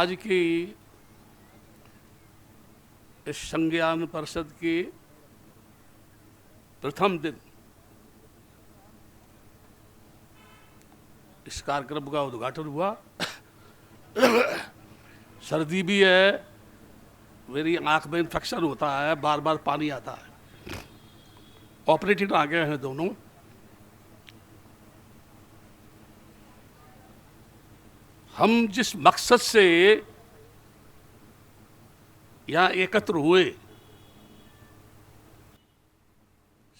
आज की इस संज्ञान परिषद की प्रथम दिन इस कार्यक्रम का उद्घाटन हुआ। सर्दी भी है, मेरी आंख में इन्फेक्शन होता है, बार बार पानी आता है। ऑपरेटिव आ गए हैं दोनों। हम जिस मकसद से यहां एकत्र हुए,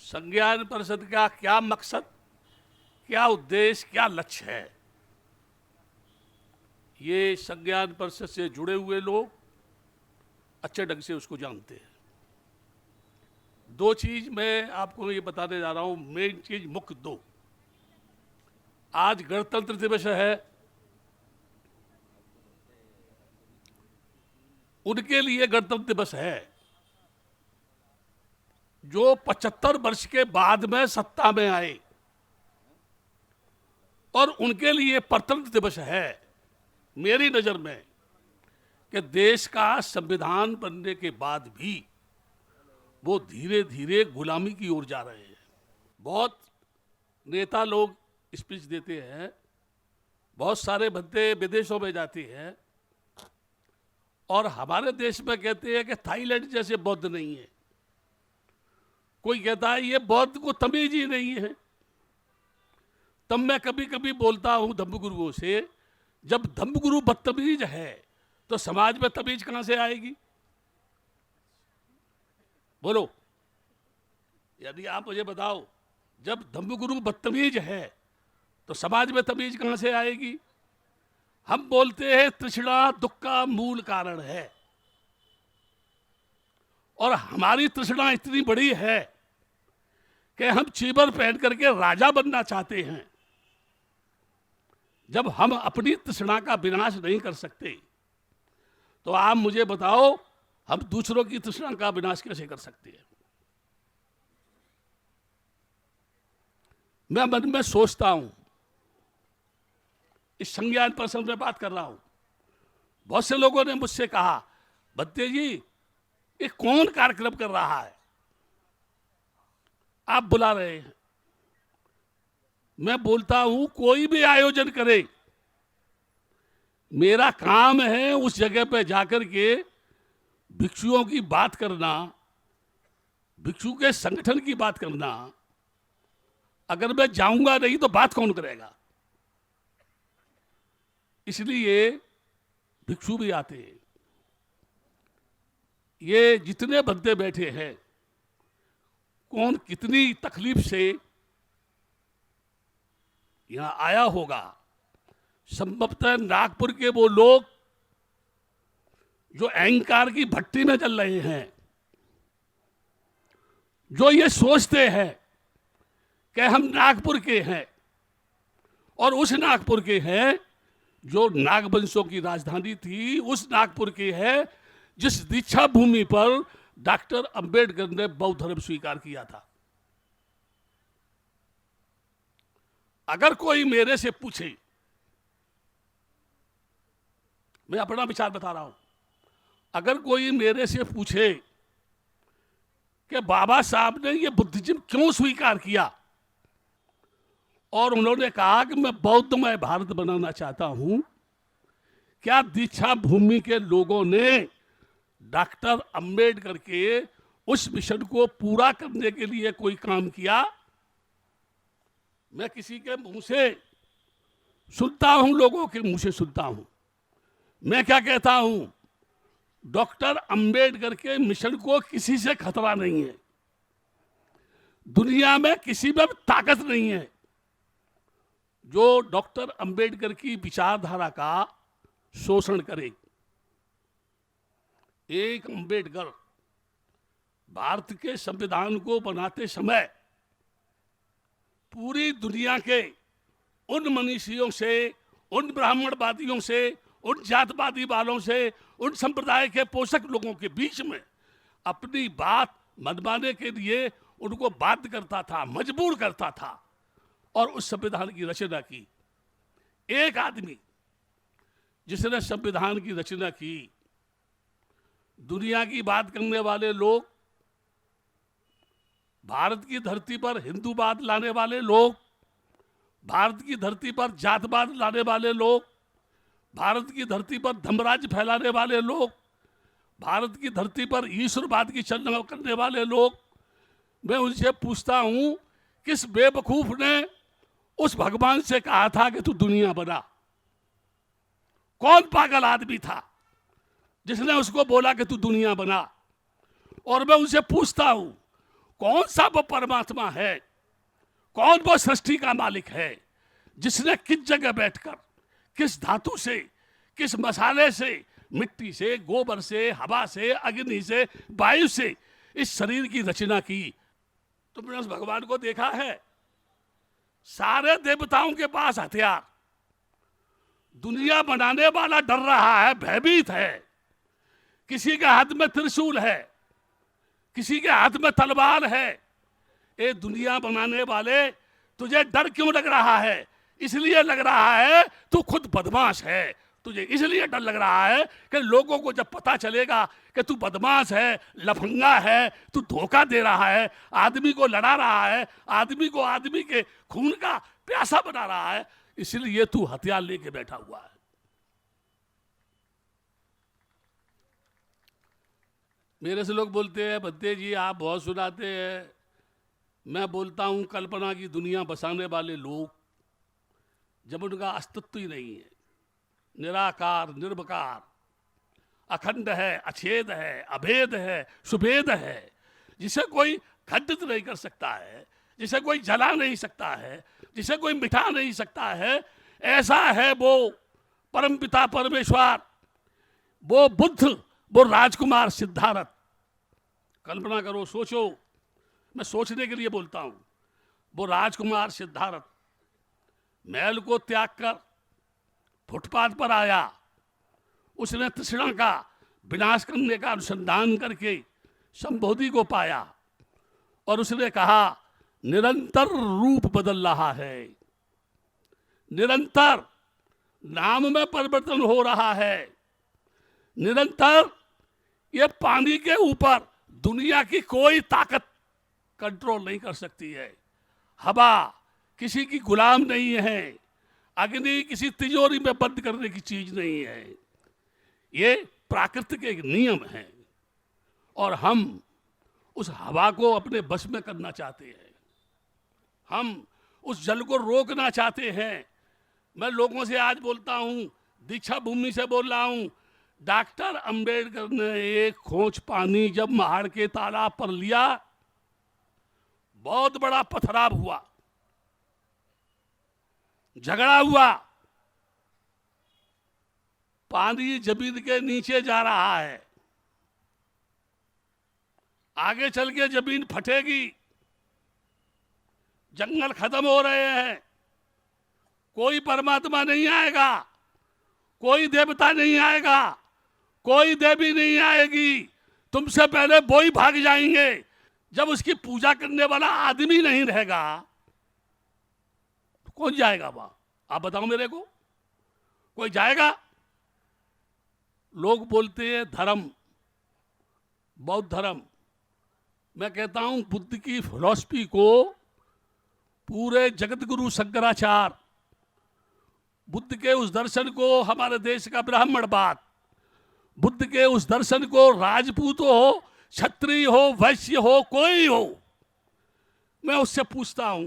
संज्ञान परिषद का क्या मकसद, क्या उद्देश्य, क्या लक्ष्य है, ये संज्ञान परिषद से जुड़े हुए लोग अच्छे ढंग से उसको जानते हैं। दो चीज मैं आपको ये बताने जा रहा हूं, मेन चीज, मुख्य दो। आज गणतंत्र दिवस है, उनके लिए गणतंत्र दिवस है जो 75 वर्ष के बाद में सत्ता में आए, और उनके लिए प्रजातंत्र दिवस है मेरी नजर में कि देश का संविधान बनने के बाद भी वो धीरे धीरे गुलामी की ओर जा रहे हैं। बहुत नेता लोग स्पीच देते हैं, बहुत सारे बंदे विदेशों में जाते हैं और हमारे देश में कहते हैं कि थाईलैंड जैसे बौद्ध नहीं है। कोई कहता है ये बौद्ध को तमीज ही नहीं है। तब मैं कभी कभी बोलता हूं धम्मगुरुओं से, जब धम्मगुरु बदतमीज है तो समाज में तमीज कहां से आएगी? बोलो, यदि आप मुझे बताओ, जब धम्मगुरु बदतमीज है तो समाज में तमीज कहां से आएगी? हम बोलते हैं तृष्णा दुख का मूल कारण है, और हमारी तृष्णा इतनी बड़ी है कि हम चीबर पहन करके राजा बनना चाहते हैं। जब हम अपनी तृष्णा का विनाश नहीं कर सकते तो आप मुझे बताओ हम दूसरों की तृष्णा का विनाश कैसे कर सकते हैं? मैं मन में सोचता हूं, इस संज्ञान परिषद में बात कर रहा हूं, बहुत से लोगों ने मुझसे कहा, बत्ते जी ये कौन कार्यक्रम कर रहा है, आप बुला रहे हैं? मैं बोलता हूं कोई भी आयोजन करे, मेरा काम है उस जगह पे जाकर के भिक्षुओं की बात करना, भिक्षु के संगठन की बात करना। अगर मैं जाऊंगा नहीं तो बात कौन करेगा? इसलिए भिक्षु भी आते हैं। ये जितने बंदे बैठे हैं, कौन कितनी तकलीफ से यहां आया होगा। संभवतः नागपुर के वो लोग जो अहंकार की भट्टी में जल रहे हैं, जो ये सोचते हैं कि हम नागपुर के हैं, और उस नागपुर के हैं जो नागवंशों की राजधानी थी, उस नागपुर के है जिस दीक्षा भूमि पर डॉक्टर अंबेडकर ने बौद्ध धर्म स्वीकार किया था। अगर कोई मेरे से पूछे, मैं अपना विचार बता रहा हूं, अगर कोई मेरे से पूछे कि बाबा साहब ने ये बुद्धिज्म क्यों स्वीकार किया, और उन्होंने कहा कि मैं बौद्धमय भारत बनाना चाहता हूं, क्या दीक्षा भूमि के लोगों ने डॉक्टर अंबेडकर के उस मिशन को पूरा करने के लिए कोई काम किया? मैं किसी के मुंह से सुनता हूं, लोगों के मुंह से सुनता हूं। मैं क्या कहता हूं, डॉक्टर अंबेडकर के मिशन को किसी से खतरा नहीं है, दुनिया में किसी में ताकत नहीं है जो डॉक्टर अंबेडकर की विचारधारा का शोषण करे। एक अंबेडकर भारत के संविधान को बनाते समय पूरी दुनिया के उन मनीषियों से, उन ब्राह्मणवादियों से, उन जातवादी वालों से, उन संप्रदाय के पोषक लोगों के बीच में अपनी बात मनवाने के लिए उनको बाध्य करता था, मजबूर करता था, और उस संविधान की रचना की। एक आदमी जिसने संविधान की रचना की, दुनिया की बात करने वाले लोग, भारत की धरती पर हिंदूवाद लाने वाले लोग, भारत की धरती पर जातवाद लाने वाले लोग, भारत की धरती पर धर्मराज फैलाने वाले लोग, भारत की धरती पर ईश्वरवाद की चर्चा करने वाले लोग, मैं उनसे पूछता हूं, किस बेवकूफ ने उस भगवान से कहा था कि तू दुनिया बना? कौन पागल आदमी था जिसने उसको बोला कि तू दुनिया बना? और मैं उनसे पूछता हूं, कौन सा वो परमात्मा है, कौन वो सृष्टि का मालिक है, जिसने किस जगह बैठकर, किस धातु से, किस मसाले से, मिट्टी से, गोबर से, हवा से, अग्नि से, वायु से इस शरीर की रचना की? तुमने उस भगवान को देखा है? सारे देवताओं के पास हथियार, दुनिया बनाने वाला डर रहा है, भयभीत है। किसी के हाथ में त्रिशूल है, किसी के हाथ में तलवार है। ये दुनिया बनाने वाले, तुझे डर क्यों लग रहा है? इसलिए लग रहा है तू खुद बदमाश है। तुझे इसलिए डर लग रहा है कि लोगों को जब पता चलेगा कि तू बदमाश है, लफंगा है, तू धोखा दे रहा है, आदमी को लड़ा रहा है, आदमी को आदमी के खून का प्यासा बना रहा है, इसलिए तू हथियार लेके बैठा हुआ है। मेरे से लोग बोलते हैं, भद्दे जी आप बहुत सुनाते हैं। मैं बोलता हूं, कल्पना की दुनिया बसाने वाले लोग, जब उनका अस्तित्व ही नहीं है, निराकार, निर्विकार, अखंड है, अछेद है, अभेद है, सुभेद है, जिसे कोई खंडित नहीं कर सकता है, जिसे कोई जला नहीं सकता है, जिसे कोई मिटा नहीं सकता है, ऐसा है वो परमपिता परमेश्वर, वो बुद्ध, वो राजकुमार सिद्धार्थ। कल्पना करो, सोचो, मैं सोचने के लिए बोलता हूं। वो राजकुमार सिद्धार्थ महल को त्याग कर फुटपाथ पर आया। उसने तृष्णा का विनाश करने का अनुसंधान करके संबोधि को पाया और उसने कहा, निरंतर रूप बदल रहा है, निरंतर नाम में परिवर्तन हो रहा है, निरंतर ये पानी के ऊपर दुनिया की कोई ताकत कंट्रोल नहीं कर सकती है। हवा किसी की गुलाम नहीं है, अग्नि किसी तिजोरी में बंद करने की चीज नहीं है। ये प्राकृतिक एक नियम है और हम उस हवा को अपने बस में करना चाहते हैं, हम उस जल को रोकना चाहते हैं। मैं लोगों से आज बोलता हूं, दीक्षा भूमि से बोल रहा हूं, डॉक्टर अंबेडकर ने एक खोज पानी जब महाड़ के तालाब पर लिया, बहुत बड़ा पथराव हुआ, झगड़ा हुआ, पानी जमीन के नीचे जा रहा है, आगे चल के जमीन फटेगी, जंगल खत्म हो रहे हैं, कोई परमात्मा नहीं आएगा, कोई देवता नहीं आएगा, कोई देवी नहीं आएगी, तुमसे पहले वो ही भाग जाएंगे। जब उसकी पूजा करने वाला आदमी नहीं रहेगा तो कौन जाएगा वहां? आप बताओ मेरे को, कोई जाएगा? लोग बोलते हैं धर्म, बौद्ध धर्म। मैं कहता हूं, बुद्ध की फिलॉसफी को पूरे जगत गुरु शंकराचार्य, बुद्ध के उस दर्शन को हमारे देश का ब्राह्मणवाद, बुद्ध के उस दर्शन को राजपूत हो, क्षत्रिय हो, वैश्य हो, कोई हो, मैं उससे पूछता हूं,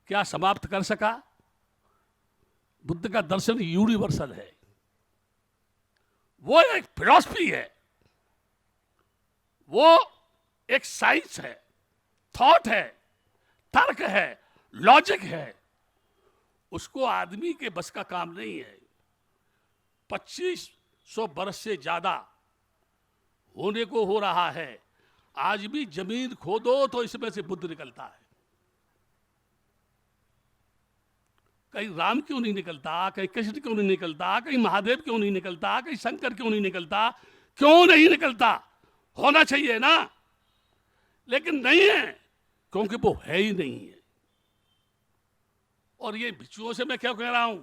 क्या समाप्त कर सका? बुद्ध का दर्शन यूनिवर्सल है, वो एक फिलॉसफी है, वो एक साइंस है, थॉट है, तर्क है, लॉजिक है। उसको आदमी के बस का काम नहीं है। 2500 बरस से ज्यादा होने को हो रहा है, आज भी जमीन खोदो तो इसमें से बुद्ध निकलता है। कहीं राम क्यों नहीं निकलता, कहीं कृष्ण क्यों नहीं निकलता, कहीं महादेव क्यों नहीं निकलता, कहीं शंकर क्यों नहीं निकलता? क्यों नहीं निकलता? होना चाहिए ना, लेकिन नहीं है, क्योंकि वो है ही नहीं है। और ये भिक्षुओं से मैं क्या कह रहा हूं,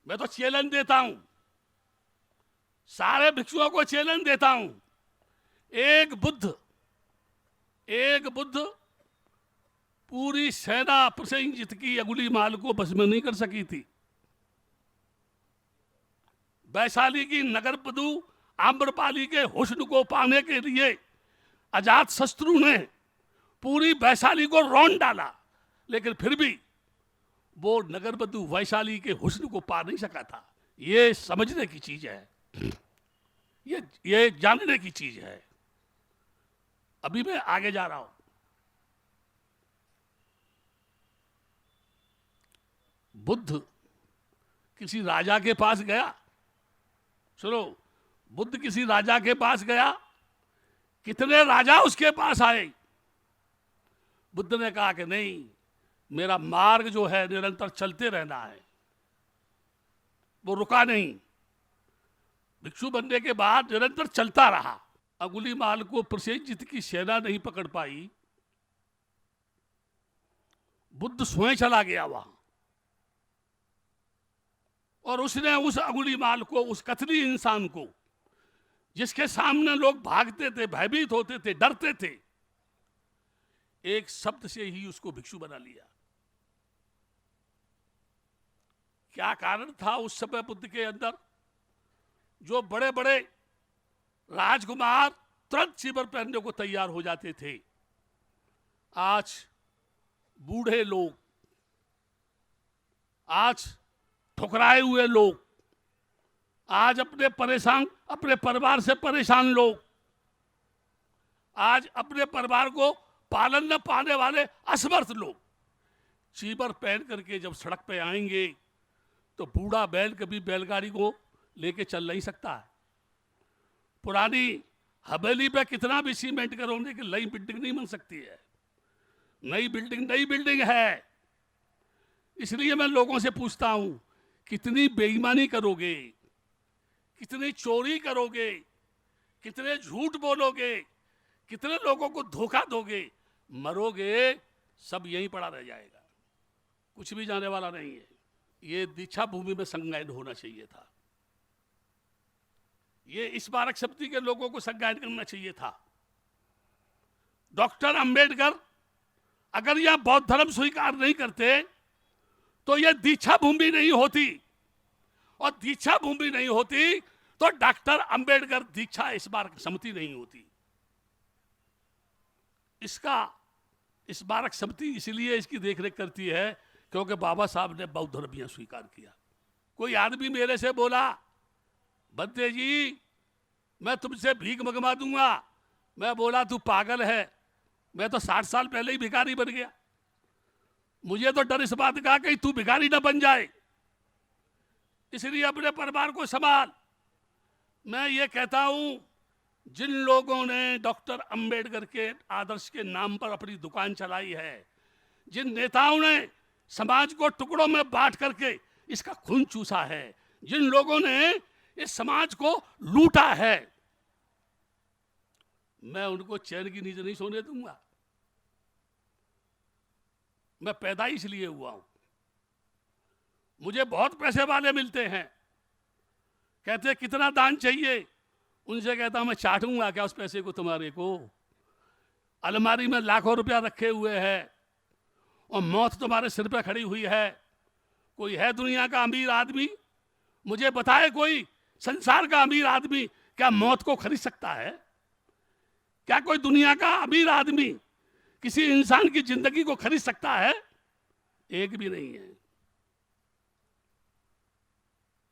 मैं तो चैलेंज देता हूं, सारे भिक्षुओं को चैलेंज देता हूं, एक बुद्ध पूरी सेना प्रसेंजित की अंगुलीमाल को बस में नहीं कर सकी थी। वैशाली की नगर बधू आम्रपाली के हुस्न को पाने के लिए अजात शत्रु ने पूरी वैशाली को रौंद डाला, लेकिन फिर भी वो नगर बधू वैशाली के हुस्न को पा नहीं सका था। ये समझने की चीज है, ये जानने की चीज है। अभी मैं आगे जा रहा हूं। बुद्ध किसी राजा के पास गया, सुनो, बुद्ध किसी राजा के पास गया, कितने राजा उसके पास आए। बुद्ध ने कहा कि नहीं, मेरा मार्ग जो है निरंतर चलते रहना है। वो रुका नहीं, भिक्षु बनने के बाद निरंतर चलता रहा। अंगुलीमाल को प्रसेंजित की सेना नहीं पकड़ पाई, बुद्ध स्वयं चला गया वहां, और उसने उस अंगुलीमाल को, उस कतली इंसान को, जिसके सामने लोग भागते थे, भयभीत होते थे, डरते थे, एक शब्द से ही उसको भिक्षु बना लिया। क्या कारण था उस समय बुद्ध के अंदर? जो बड़े बड़े राजकुमार तुरंत चीबर पहनने को तैयार हो जाते थे, आज बूढ़े लोग, आज ठुकराए हुए लोग, आज अपने परिवार से परेशान लोग, आज अपने परिवार को पालन न पाने वाले असमर्थ लोग चीबर पहन करके जब सड़क पे आएंगे तो बूढ़ा बैल कभी बैलगाड़ी को लेके चल नहीं सकता है। पुरानी हवेली पे कितना भी सीमेंट करो, लेकिन नई बिल्डिंग नहीं बन सकती है। नई बिल्डिंग है। इसलिए मैं लोगों से पूछता हूं, कितनी बेईमानी करोगे, कितनी चोरी करोगे, कितने झूठ बोलोगे, कितने लोगों को धोखा दोगे, मरोगे सब यहीं पड़ा रह जाएगा, कुछ भी जाने वाला नहीं है। ये दीक्षा भूमि में संज्ञान होना चाहिए था। ये स्मारक समिति के लोगों को संज्ञान करना चाहिए था। डॉक्टर अंबेडकर अगर यह बौद्ध धर्म स्वीकार नहीं करते तो यह दीक्षा भूमि नहीं होती, और दीक्षा भूमि नहीं होती तो डॉक्टर अंबेडकर दीक्षा स्मारक समिति नहीं होती। इसका स्मारक समिति इसलिए इसकी देखरेख करती है क्योंकि बाबा साहब ने बौद्ध धर्म यहां स्वीकार किया। कोई आदमी मेरे से बोला, बंदे जी मैं तुमसे भीख मंगवा दूंगा, मैं बोला तू पागल है, मैं तो 60 साल पहले ही भिखारी बन गया। मुझे तो डर इस बात का कहीं तू भिखारी ना बन जाए, इसलिए अपने परिवार को संभाल। मैं ये कहता हूं, जिन लोगों ने डॉक्टर अंबेडकर के आदर्श के नाम पर अपनी दुकान चलाई है, जिन नेताओं ने समाज को टुकड़ों में बांट करके इसका खून चूसा है, जिन लोगों ने इस समाज को लूटा है, मैं उनको चैन की नींद नहीं सोने दूंगा। मैं पैदा इसलिए हुआ हूं। मुझे बहुत पैसे वाले मिलते हैं, कहते कितना दान चाहिए, उनसे कहता हूं मैं चाटूंगा क्या उस पैसे को तुम्हारे को। अलमारी में लाखों रुपया रखे हुए हैं और मौत तुम्हारे सिर पे खड़ी हुई है। कोई है दुनिया का अमीर आदमी? मुझे बताए कोई संसार का अमीर आदमी क्या मौत को खरीद सकता है? क्या कोई दुनिया का अमीर आदमी किसी इंसान की जिंदगी को खरीद सकता है? एक भी नहीं है।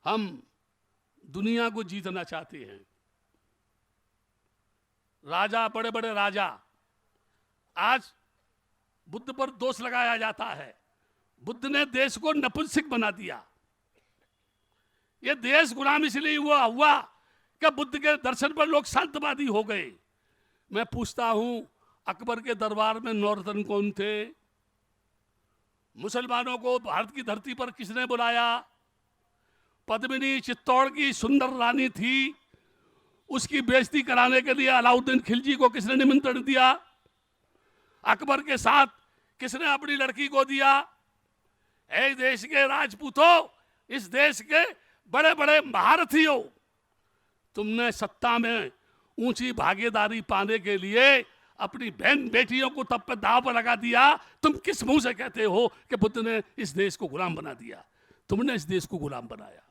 हम दुनिया को जीतना चाहते हैं। राजा, बड़े बड़े राजा, आज बुद्ध पर दोष लगाया जाता है, बुद्ध ने देश को नपुंसक बना दिया। यह देश गुलाम इसलिए हुआ कि बुद्ध के दर्शन पर लोग शांतवादी हो गए। मैं पूछता हूं, अकबर के दरबार में नौरतन कौन थे? मुसलमानों को भारत की धरती पर किसने बुलाया? पद्मिनी चित्तौड़ की सुंदर रानी थी, उसकी बेइज्जती कराने के लिए अलाउद्दीन खिलजी को किसने निमंत्रण दिया? अकबर के साथ किसने अपनी लड़की को दिया? ऐ देश के राजपूतों, इस देश के बड़े बड़े महारथी हो, तुमने सत्ता में ऊंची भागीदारी पाने के लिए अपनी बहन बेटियों को तब पे दाव पर लगा दिया। तुम किस मुंह से कहते हो कि बुद्ध ने इस देश को गुलाम बना दिया? तुमने इस देश को गुलाम बनाया,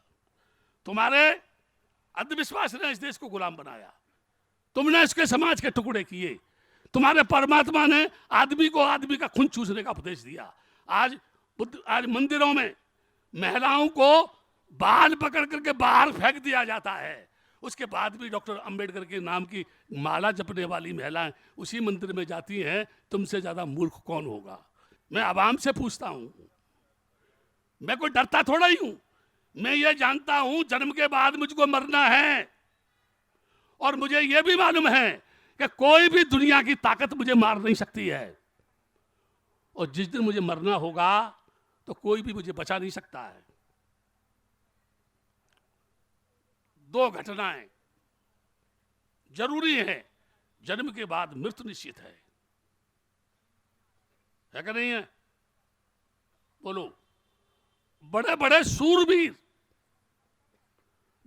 तुम्हारे अंधविश्वास ने इस देश को गुलाम बनाया, तुमने इसके समाज के टुकड़े किए, तुम्हारे परमात्मा ने आदमी को आदमी का खून चूसने का उपदेश दिया। आज मंदिरों में महिलाओं को बाल पकड़ करके बाहर फेंक दिया जाता है, उसके बाद भी डॉक्टर अंबेडकर के नाम की माला जपने वाली महिलाएं उसी मंदिर में जाती हैं। तुमसे ज्यादा मूर्ख कौन होगा? मैं आवाम से पूछता हूं, मैं कोई डरता थोड़ा ही हूं। मैं ये जानता हूं जन्म के बाद मुझको मरना है, और मुझे यह भी मालूम है कि कोई भी दुनिया की ताकत मुझे मार नहीं सकती है, और जिस दिन मुझे मरना होगा तो कोई भी मुझे बचा नहीं सकता है। दो घटनाएं जरूरी है, जन्म के बाद मृत्यु निश्चित है कि नहीं है? बोलो। बड़े बड़े सूरवीर,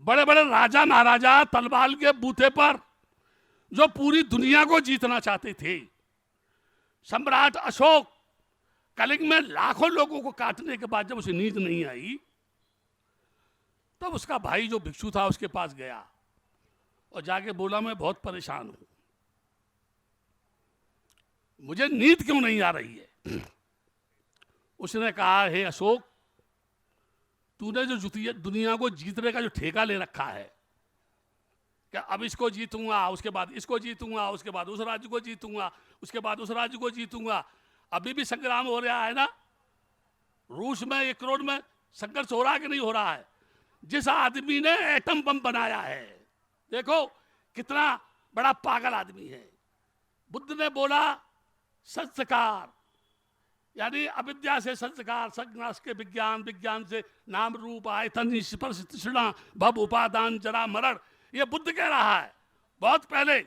बड़े बड़े राजा महाराजा तलवार के बूते पर जो पूरी दुनिया को जीतना चाहते थे, सम्राट अशोक कलिंग में लाखों लोगों को काटने के बाद जब उसे नींद नहीं आई, तब उसका भाई जो भिक्षु था उसके पास गया और जाके बोला, मैं बहुत परेशान हूं, मुझे नींद क्यों नहीं आ रही है? उसने कहा, हे अशोक, तूने जो दुनिया को जीतने का जो ठेका ले रखा है कि अब इसको जीतूंगा, उसके बाद इसको जीतूंगा, उसके बाद उस राज्य को जीतूंगा, उसके बाद उस राज्य को जीतूंगा, अभी भी संग्राम हो रहा है ना? रूस में 1 करोड़ में संघर्ष हो रहा है कि नहीं हो रहा है? जिस आदमी ने एटम बम बनाया है, देखो कितना बड़ा पागल आदमी है। बुद्ध ने बोला संस्कार, यानी अविद्या से संस्कार, संन्यास के विज्ञान, विज्ञान से नाम रूप आयतन स्पर्श तृष्णा भव उपादान जरा मरण। ये बुद्ध कह रहा है बहुत पहले।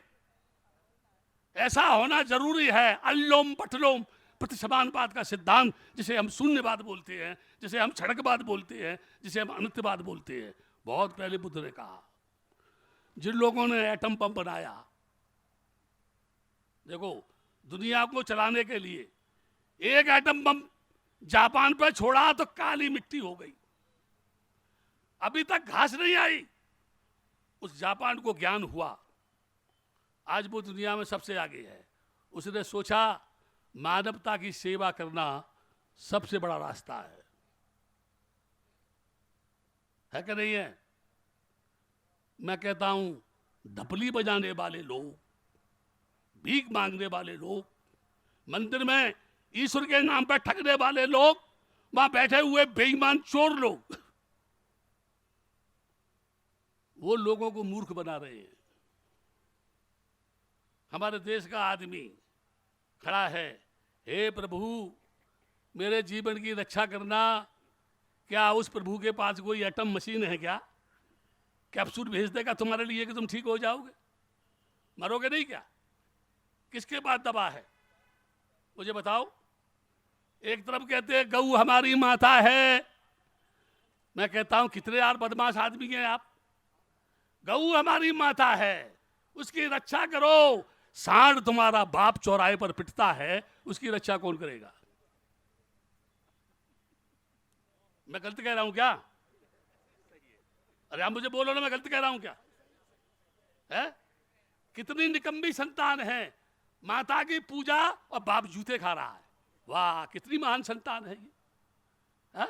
ऐसा होना जरूरी है। अल्लोम पटलोम प्रतिसमानवाद का सिद्धांत, जिसे हम शून्यवाद बोलते हैं, जिसे हम क्षणिकवाद बोलते हैं, जिसे हम अनित्यवाद बोलते हैं, बहुत पहले बुद्ध ने कहा। जिन लोगों ने एटम बम बनाया, देखो दुनिया को चलाने के लिए एक एटम बम जापान पर छोड़ा तो काली मिट्टी हो गई, अभी तक घास नहीं आई। उस जापान को ज्ञान हुआ, आज वो दुनिया में सबसे आगे है। उसने सोचा मानवता की सेवा करना सबसे बड़ा रास्ता है कि नहीं है? मैं कहता हूं ढपली बजाने वाले लोग, भीख मांगने वाले लोग, मंदिर में ईश्वर के नाम पर ठगने वाले लोग, वहां बैठे हुए बेईमान चोर लोग, वो लोगों को मूर्ख बना रहे हैं। हमारे देश का आदमी खड़ा है, हे प्रभु मेरे जीवन की रक्षा करना। क्या उस प्रभु के पास कोई एटम मशीन है क्या? कैप्सूल भेज देगा तुम्हारे लिए कि तुम ठीक हो जाओगे? मरोगे नहीं क्या? किसके पास दवा है मुझे बताओ? एक तरफ कहते हैं गऊ हमारी माता है, मैं कहता हूं कितने यार बदमाश आदमी हैं आप। गऊ हमारी माता है, उसकी रक्षा करो। सांड तुम्हारा बाप चौराहे पर पिटता है, उसकी रक्षा कौन करेगा? मैं गलत कह रहा हूं क्या? अरे आप मुझे बोलो ना, मैं गलत कह रहा हूं क्या? है? कितनी निकम्मी संतान है, माता की पूजा और बाप जूते खा रहा है। वाह कितनी महान संतान है ये।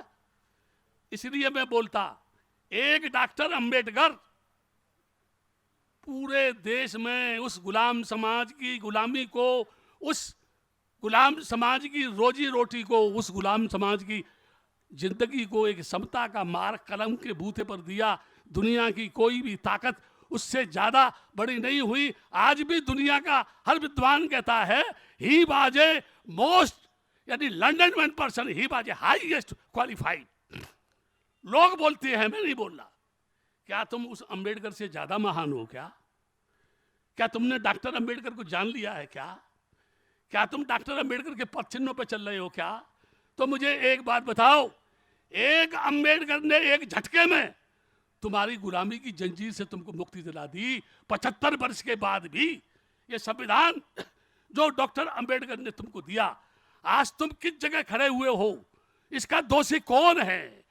इसलिए मैं बोलता, एक डॉक्टर अंबेडकर पूरे देश में उस गुलाम समाज की गुलामी को, उस गुलाम समाज की रोजी रोटी को, उस गुलाम समाज की जिंदगी को एक समता का मार्ग कलम के बूते पर दिया। दुनिया की कोई भी ताकत उससे ज्यादा बड़ी नहीं हुई। आज भी दुनिया का हर विद्वान कहता है ही वाज ए मोस्ट, यानी लंडन में person, he was a highest qualified. लोग बोलते हैं, मैं नहीं बोल रहा। क्या तुम उस अंबेडकर से ज्यादा महान हो क्या? क्या तुमने डॉक्टर अंबेडकर को जान लिया है क्या? क्या तुम डॉक्टर अंबेडकर के पद चिन्हों पर चल रहे हो क्या? तो मुझे एक बात बताओ, एक अंबेडकर ने एक झटके में तुम्हारी गुलामी की जंजीर से तुमको मुक्ति दिला दी। 75 वर्ष के बाद भी ये संविधान जो डॉक्टर अंबेडकर ने तुमको दिया, आज तुम किस जगह खड़े हुए हो, इसका दोषी कौन है,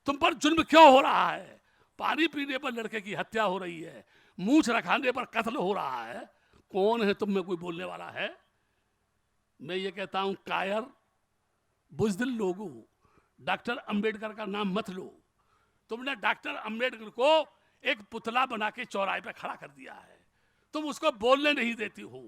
तुम पर जुल्म क्यों हो रहा है? पानी पीने पर लड़के की हत्या हो रही है, मूछ रखाने पर कत्ल हो रहा है, कौन है तुम में कोई बोलने वाला है? मैं ये कहता हूं, कायर बुज़दिल लोगों, डॉक्टर अंबेडकर का नाम मत लो। तुमने डॉक्टर अंबेडकर को एक पुतला बना के चौराहे पे खड़ा कर दिया है। तुम उसको बोलने नहीं देती हो,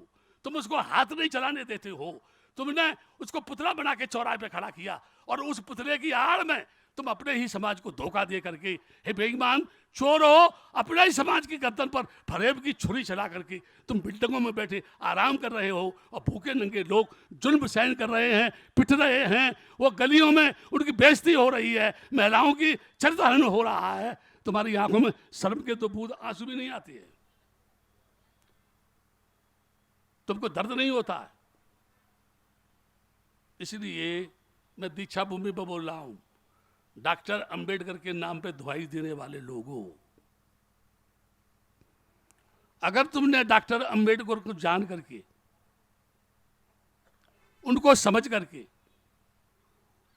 तुम उसको हाथ नहीं चलाने देते हो, तुमने उसको पुतला बना के चौराहे पे खड़ा किया और उस पुतले की आड़ में तुम अपने ही समाज को धोखा दे करके, हे बेईमान चोर हो, अपने ही समाज की गर्दन पर फरेब की छुरी चला करके तुम बिल्डिंगों में बैठे आराम कर रहे हो और भूखे नंगे लोग जुल्म सहन कर रहे हैं, पिट रहे हैं, वो गलियों में उनकी बेइज्जती हो रही है, महिलाओं की चरित्रहनन हो रहा है। तुम्हारी आंखों में शर्म के तो बूंद आंसू भी नहीं आती है, तुमको दर्द नहीं होता है। इसलिए मैं दीक्षा भूमि पर बोल रहा हूं, डॉक्टर अंबेडकर के नाम पे दुहाई देने वाले लोगों, अगर तुमने डॉक्टर अंबेडकर को जान करके, उनको समझ करके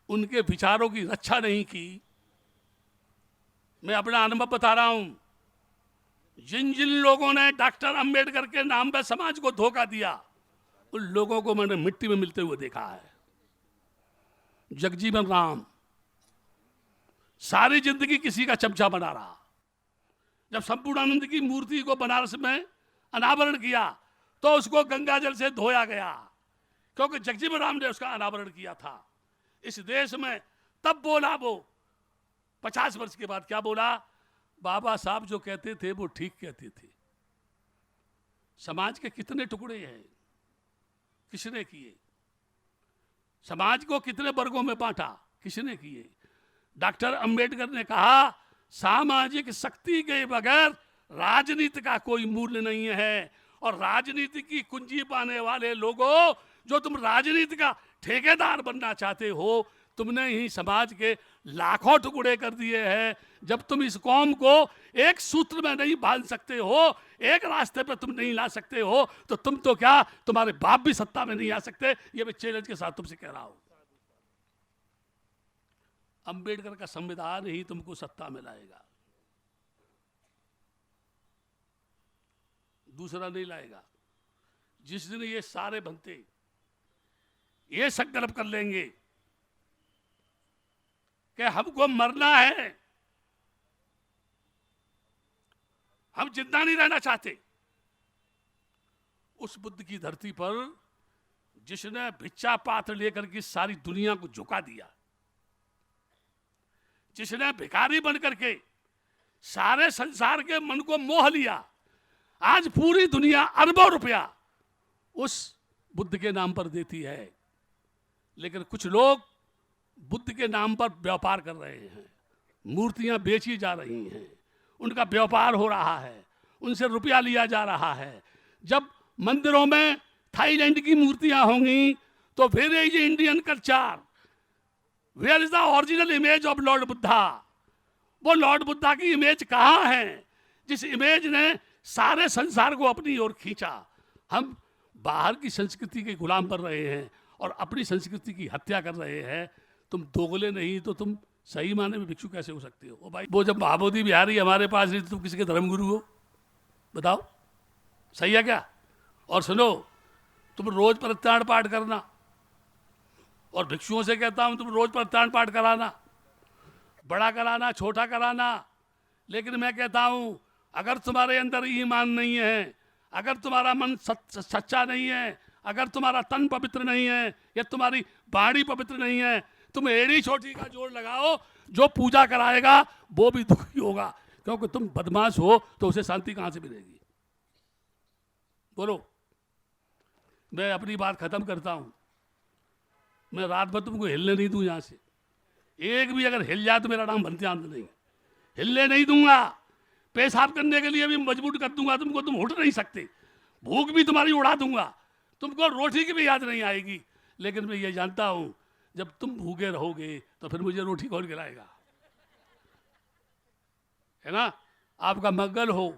उनके विचारों की रक्षा नहीं की, मैं अपना अनुभव बता रहा हूं, जिन जिन लोगों ने डॉक्टर अंबेडकर के नाम पे समाज को धोखा दिया, उन लोगों को मैंने मिट्टी में मिलते हुए देखा है। जगजीवन राम सारी जिंदगी किसी का चमचा बना रहा। जब संपूर्णानंद की मूर्ति को बनारस में अनावरण किया तो उसको गंगा जल से धोया गया, क्योंकि जगजीवन राम ने उसका अनावरण किया था। इस देश में तब बोला वो 50 वर्ष के बाद, क्या बोला? बाबा साहब जो कहते थे वो ठीक कहते थे। समाज के कितने टुकड़े हैं, किसने किए? समाज को कितने वर्गों में बांटा, किसने किए? डॉक्टर अंबेडकर ने कहा, सामाजिक शक्ति के बगैर राजनीति का कोई मूल्य नहीं है, और राजनीति की कुंजी पाने वाले लोगों, जो तुम राजनीति का ठेकेदार बनना चाहते हो, तुमने ही समाज के लाखों टुकड़े कर दिए हैं। जब तुम इस कौम को एक सूत्र में नहीं बांध सकते हो, एक रास्ते पे तुम नहीं ला सकते हो, तो तुम तो क्या, तुम्हारे बाप भी सत्ता में नहीं आ सकते। ये मैं चैलेंज के साथ तुमसे कह रहा हूं। अंबेडकर का संविधान ही तुमको सत्ता में लाएगा, दूसरा नहीं लाएगा। जिस दिन ये सारे बनते ये संकल्प कर लेंगे कि हमको मरना है, हम जिंदा नहीं रहना चाहते, उस बुद्ध की धरती पर जिसने भिक्षा पात्र लेकर के सारी दुनिया को झुका दिया, जिसने भिखारी बनकर के सारे संसार के मन को मोह लिया, आज पूरी दुनिया अरबों रुपया उस बुद्ध के नाम पर देती है। लेकिन कुछ लोग बुद्ध के नाम पर व्यापार कर रहे हैं, मूर्तियां बेची जा रही हैं, उनका व्यापार हो रहा है, उनसे रुपया लिया जा रहा है। जब मंदिरों में थाईलैंड की मूर्तियां होंगी तो फिर ये Indian culture, where is the original image of Lord Buddha? वो लॉर्ड बुद्धा की इमेज कहाँ है, जिस इमेज ने सारे संसार को अपनी ओर खींचा? हम बाहर की संस्कृति के गुलाम बन रहे हैं और अपनी संस्कृति की हत्या कर रहे हैं। तुम दोगले नहीं तो तुम सही माने में भिक्षु कैसे हो सकते हो? ओ भाई, वो जब महाबोधि बिहारी हमारे पास नहीं तो तुम किसी के धर्मगुरु हो? बताओ, सही है क्या? और सुनो, तुम रोज प्रत्यान पाठ करना, और भिक्षुओं से कहता हूं तुम रोज प्रत्यान पाठ कराना, बड़ा कराना, छोटा कराना। लेकिन मैं कहता हूं, अगर तुम्हारे अंदर ईमान नहीं है, अगर तुम्हारा मन सच्चा नहीं है, अगर तुम्हारा तन पवित्र नहीं है, या तुम्हारी बाणी पवित्र नहीं है, तुम एड़ी छोटी का जोड़ लगाओ, जो पूजा कराएगा वो भी दुखी होगा, क्योंकि तुम बदमाश हो तो उसे शांति कहां से मिलेगी? बोलो। मैं अपनी बात खत्म करता हूं। मैं रात भर तुमको हिलने नहीं दूं यहां से। एक भी अगर हिल जाए तो मेरा नाम भंत्यानंद नहीं, हिलने नहीं दूंगा। पेशाब करने के लिए भी मजबूर कर दूंगा तुमको, तुम उठ नहीं सकते। भूख भी तुम्हारी उड़ा दूंगा, तुमको रोटी की भी याद नहीं आएगी। लेकिन मैं ये जानता हूं, जब तुम भूखे रहोगे तो फिर मुझे रोटी कौन खिलाएगा? है ना? आपका मंगल हो,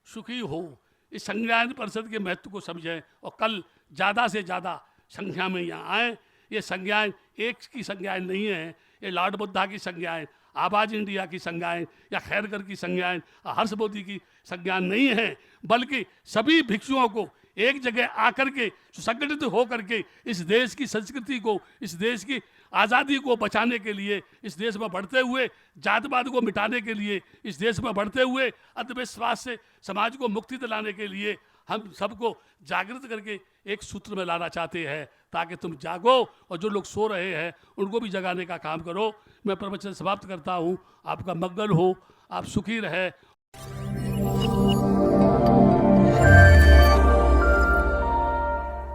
सुखी हो। इस संज्ञान परिषद के महत्व को समझें और कल ज़्यादा से ज़्यादा संख्या में यहाँ आए। ये संज्ञाएं एक की संज्ञाएं नहीं है, ये लॉर्ड बुद्धा की संज्ञाएं, आवाज इंडिया की संज्ञाएं या खैरकर की संज्ञाएं, हर्ष मोदी की संज्ञान नहीं है, बल्कि सभी भिक्षुओं को एक जगह आकर के संगठित होकर के इस देश की संस्कृति को, इस देश की आज़ादी को बचाने के लिए, इस देश में बढ़ते हुए जातवाद को मिटाने के लिए, इस देश में बढ़ते हुए अंधविश्वास से समाज को मुक्ति दिलाने के लिए हम सबको जागृत करके एक सूत्र में लाना चाहते हैं, ताकि तुम जागो और जो लोग सो रहे हैं उनको भी जगाने का काम करो। मैं प्रवचन समाप्त करता हूँ। आपका मंगल हो, आप सुखी रहे।